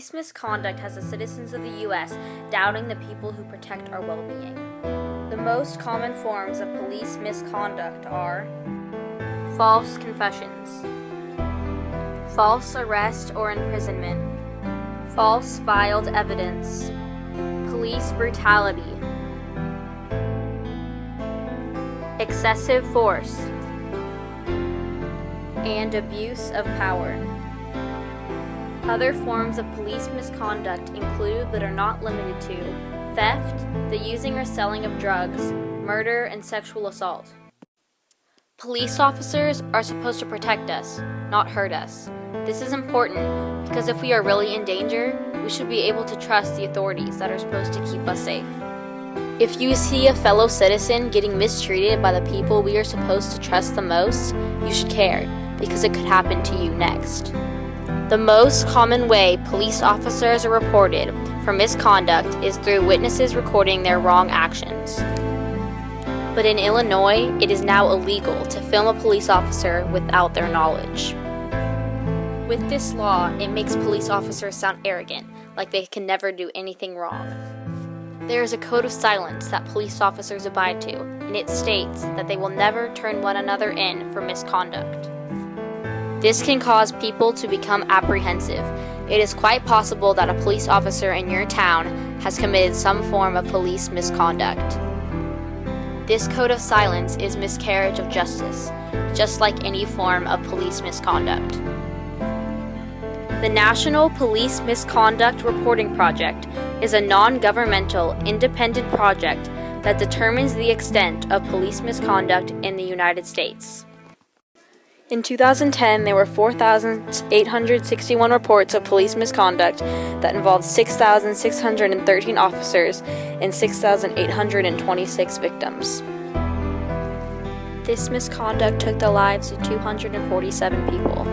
Police misconduct has the citizens of the U.S. doubting the people who protect our well-being. The most common forms of police misconduct are false confessions, false arrest or imprisonment, false filed evidence, police brutality, excessive force, and abuse of power. Other forms of police misconduct include, but are not limited to, theft, the using or selling of drugs, murder, and sexual assault. Police officers are supposed to protect us, not hurt us. This is important because if we are really in danger, we should be able to trust the authorities that are supposed to keep us safe. If you see a fellow citizen getting mistreated by the people we are supposed to trust the most, you should care, because it could happen to you next. The most common way police officers are reported for misconduct is through witnesses recording their wrong actions. But in Illinois, it is now illegal to film a police officer without their knowledge. With this law, it makes police officers sound arrogant, like they can never do anything wrong. There is a code of silence that police officers abide to, and it states that they will never turn one another in for misconduct. This can cause people to become apprehensive. It is quite possible that a police officer in your town has committed some form of police misconduct. This code of silence is miscarriage of justice, just like any form of police misconduct. The National Police Misconduct Reporting Project is a non-governmental, independent project that determines the extent of police misconduct in the United States. In 2010, there were 4,861 reports of police misconduct that involved 6,613 officers and 6,826 victims. This misconduct took the lives of 247 people.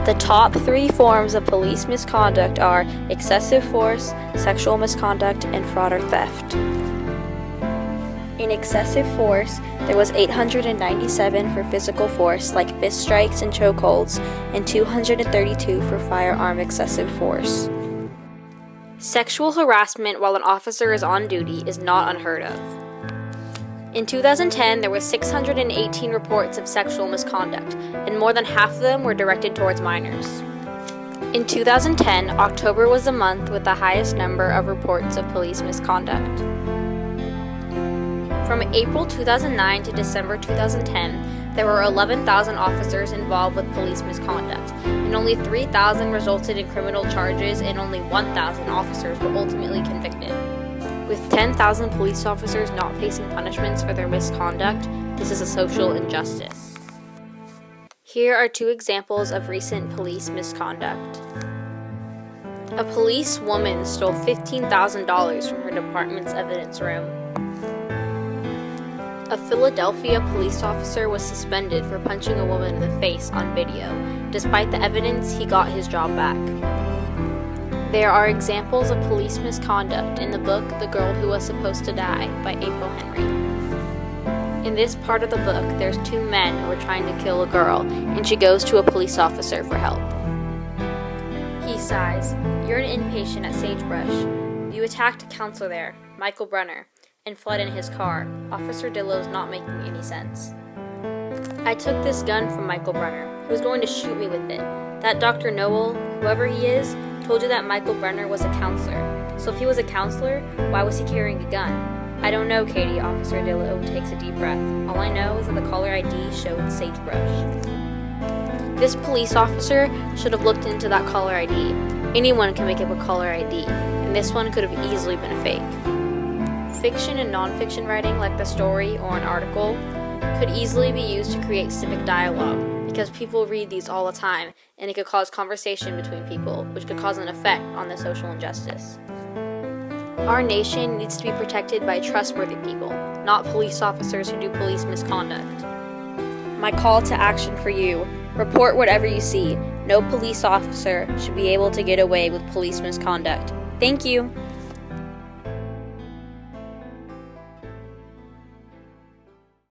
The top 3 forms of police misconduct are excessive force, sexual misconduct, and fraud or theft. In excessive force, there was 897 for physical force, like fist strikes and chokeholds, and 232 for firearm excessive force. Sexual harassment while an officer is on duty is not unheard of. In 2010, there were 618 reports of sexual misconduct, and more than half of them were directed towards minors. In 2010, October was the month with the highest number of reports of police misconduct. From April 2009 to December 2010, there were 11,000 officers involved with police misconduct, and only 3,000 resulted in criminal charges, and only 1,000 officers were ultimately convicted. With 10,000 police officers not facing punishments for their misconduct, this is a social injustice. Here are 2 examples of recent police misconduct. A police woman stole $15,000 from her department's evidence room. A Philadelphia police officer was suspended for punching a woman in the face on video. Despite the evidence, he got his job back. There are examples of police misconduct in the book The Girl Who Was Supposed to Die by April Henry. In this part of the book, there's 2 men who are trying to kill a girl, and she goes to a police officer for help. He sighs, "You're an inpatient at Sagebrush. You attacked a counselor there, Michael Brunner, and fled in his car. Officer Dillow's not making any sense. I took this gun from Michael Brunner. He was going to shoot me with it. That Dr. Noel, whoever he is, told you that Michael Brunner was a counselor. So if he was a counselor, why was he carrying a gun?" "I don't know, Katie," Officer Dillow takes a deep breath. "All I know is that the caller ID showed Sagebrush." This police officer should have looked into that caller ID. Anyone can make up a caller ID, and this one could have easily been a fake. Fiction and nonfiction writing, like the story or an article, could easily be used to create civic dialogue, because people read these all the time, and it could cause conversation between people, which could cause an effect on the social injustice. Our nation needs to be protected by trustworthy people, not police officers who do police misconduct. My call to action for you: report whatever you see. No police officer should be able to get away with police misconduct. Thank you.